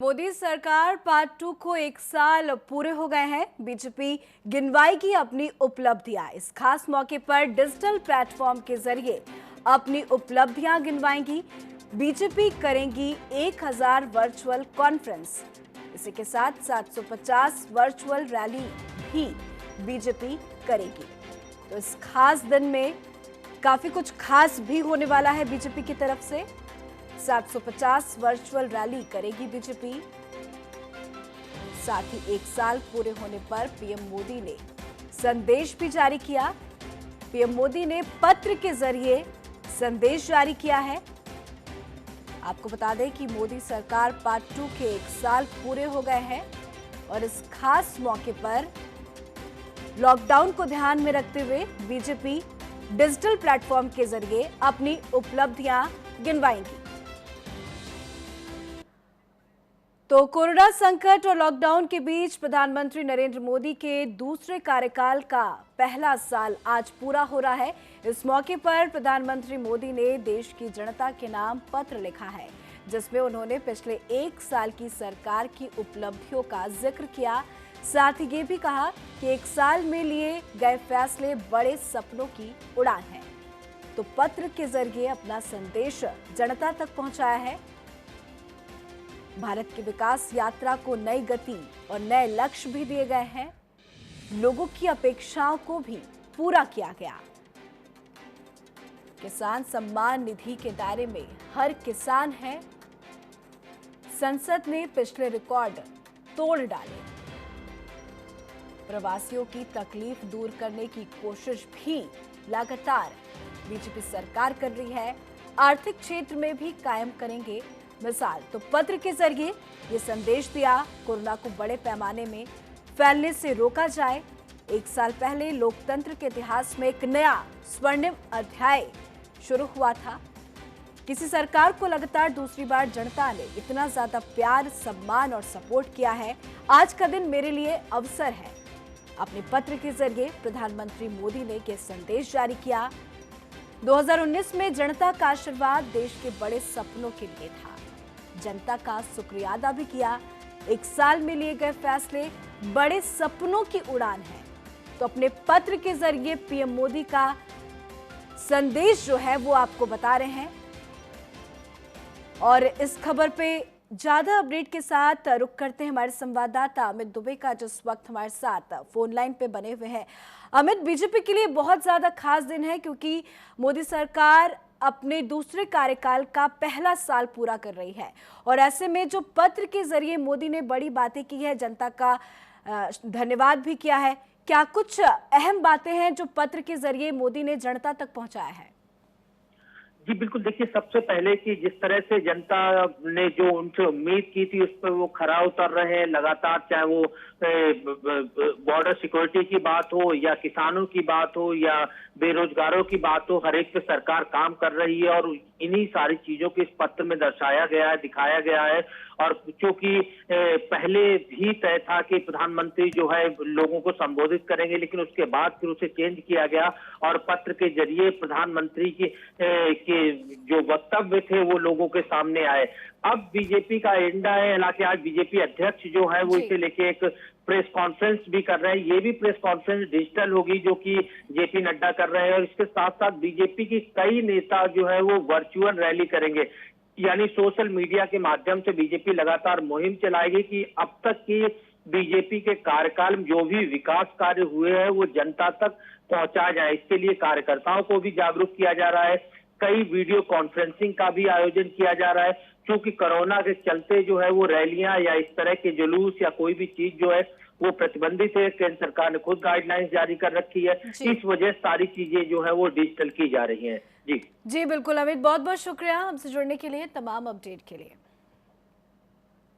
मोदी सरकार पार्ट 2 को 1 साल पूरे हो गए हैं। बीजेपी गिनवाएगी अपनी उपलब्धियां। इस खास मौके पर डिजिटल प्लेटफॉर्म के जरिए अपनी उपलब्धियां गिनवाएंगी। बीजेपी करेंगी 1000 वर्चुअल कॉन्फ्रेंस। इसी के साथ 750 वर्चुअल रैली भी बीजेपी करेगी। तो इस खास दिन में काफी कुछ खास भी होने वाला है। बीजेपी की तरफ से 750 वर्चुअल रैली करेगी बीजेपी। साथ ही 1 साल पूरे होने पर पीएम मोदी ने संदेश भी जारी किया। पीएम मोदी ने पत्र के जरिए संदेश जारी किया है। आपको बता दें कि मोदी सरकार पार्ट 2 के 1 साल पूरे हो गए हैं और इस खास मौके पर लॉकडाउन को ध्यान में रखते हुए बीजेपी डिजिटल प्लेटफॉर्म के जरिए अपनी उपलब्धियां गिनवाएंगी। तो कोरोना संकट और लॉकडाउन के बीच प्रधानमंत्री नरेंद्र मोदी के दूसरे कार्यकाल का पहला साल आज पूरा हो रहा है। इस मौके पर प्रधानमंत्री मोदी ने देश की जनता के नाम पत्र लिखा है, जिसमें उन्होंने पिछले 1 साल की सरकार की उपलब्धियों का जिक्र किया। साथ ही ये भी कहा कि 1 साल में लिए गए फैसले बड़े सपनों की उड़ान है। तो पत्र के जरिए अपना संदेश जनता तक पहुंचाया है। भारत की विकास यात्रा को नई गति और नए लक्ष्य भी दिए गए हैं। लोगों की अपेक्षाओं को भी पूरा किया गया। किसान सम्मान निधि के दायरे में हर किसान है। संसद ने पिछले रिकॉर्ड तोड़ डाले। प्रवासियों की तकलीफ दूर करने की कोशिश भी लगातार बीजेपी सरकार कर रही है। आर्थिक क्षेत्र में भी कायम करेंगे मिसाल। तो पत्र के जरिए ये संदेश दिया, कोरोना को बड़े पैमाने में फैलने से रोका जाए। 1 साल पहले लोकतंत्र के इतिहास में एक नया स्वर्णिम अध्याय शुरू हुआ था। किसी सरकार को लगातार दूसरी बार जनता ने इतना ज्यादा प्यार, सम्मान और सपोर्ट किया है। आज का दिन मेरे लिए अवसर है। अपने पत्र के जरिए प्रधानमंत्री मोदी ने यह संदेश जारी किया। 2019 में जनता का आशीर्वाद देश के बड़े सपनों के लिए था। जनता का शुक्रिया अदा भी किया। 1 साल में लिए गए फैसले बड़े सपनों की उड़ान है। तो अपने पत्र के जरिए पीएम मोदी का संदेश जो है वो आपको बता रहे हैं। और इस खबर पे ज्यादा अपडेट के साथ रुक करते हैं हमारे संवाददाता अमित दुबे का, जिस वक्त हमारे साथ फोन लाइन पे बने हुए हैं। अमित, बीजेपी के लिए बहुत ज्यादा खास दिन है क्योंकि मोदी सरकार अपने दूसरे कार्यकाल का पहला साल पूरा कर रही है और ऐसे में जो पत्र के जरिए मोदी ने बड़ी बातें की है, जनता का धन्यवाद भी किया है। क्या कुछ अहम बातें हैं जो पत्र के जरिए मोदी ने जनता तक पहुंचाया है? जी बिल्कुल, देखिए सबसे पहले कि जिस तरह से जनता ने जो उनसे उम्मीद की थी उस पर वो खरा उतर रहे हैं लगातार, चाहे वो बॉर्डर सिक्योरिटी की बात हो या किसानों की बात हो या बेरोजगारों की बात हो, हर एक पे सरकार काम कर रही है और इन्हीं सारी चीजों को इस पत्र में दर्शाया गया है, दिखाया गया है। और क्योंकि पहले भी तय था कि प्रधानमंत्री जो है लोगों को संबोधित करेंगे, लेकिन उसके बाद फिर उसे चेंज किया गया और पत्र के जरिए प्रधानमंत्री के जो वक्तव्य थे वो लोगों के सामने आए। अब बीजेपी का एजेंडा है, हालांकि आज बीजेपी अध्यक्ष जो है वो इसे लेके एक प्रेस कॉन्फ्रेंस भी कर रहे हैं। ये भी प्रेस कॉन्फ्रेंस डिजिटल होगी जो कि जेपी नड्डा कर रहे हैं और इसके साथ साथ बीजेपी की कई नेता जो है वो वर्चुअल रैली करेंगे, यानी सोशल मीडिया के माध्यम से बीजेपी लगातार मुहिम चलाएगी कि अब तक की बीजेपी के कार्यकाल में जो भी विकास कार्य हुए हैं वो जनता तक पहुंचाया जाए। इसके लिए कार्यकर्ताओं को भी जागरूक किया जा रहा है। कई वीडियो कॉन्फ्रेंसिंग का भी आयोजन किया जा रहा है क्योंकि कोरोना के चलते जो है वो रैलियां या इस तरह के जुलूस या कोई भी चीज जो है वो प्रतिबंधित है। केंद्र सरकार ने खुद गाइडलाइंस जारी कर रखी है। इस वजह सारी चीजें जो है वो डिजिटल की जा रही हैं। जी बिल्कुल अमित, बहुत बहुत शुक्रिया हमसे जुड़ने के लिए, तमाम अपडेट के लिए।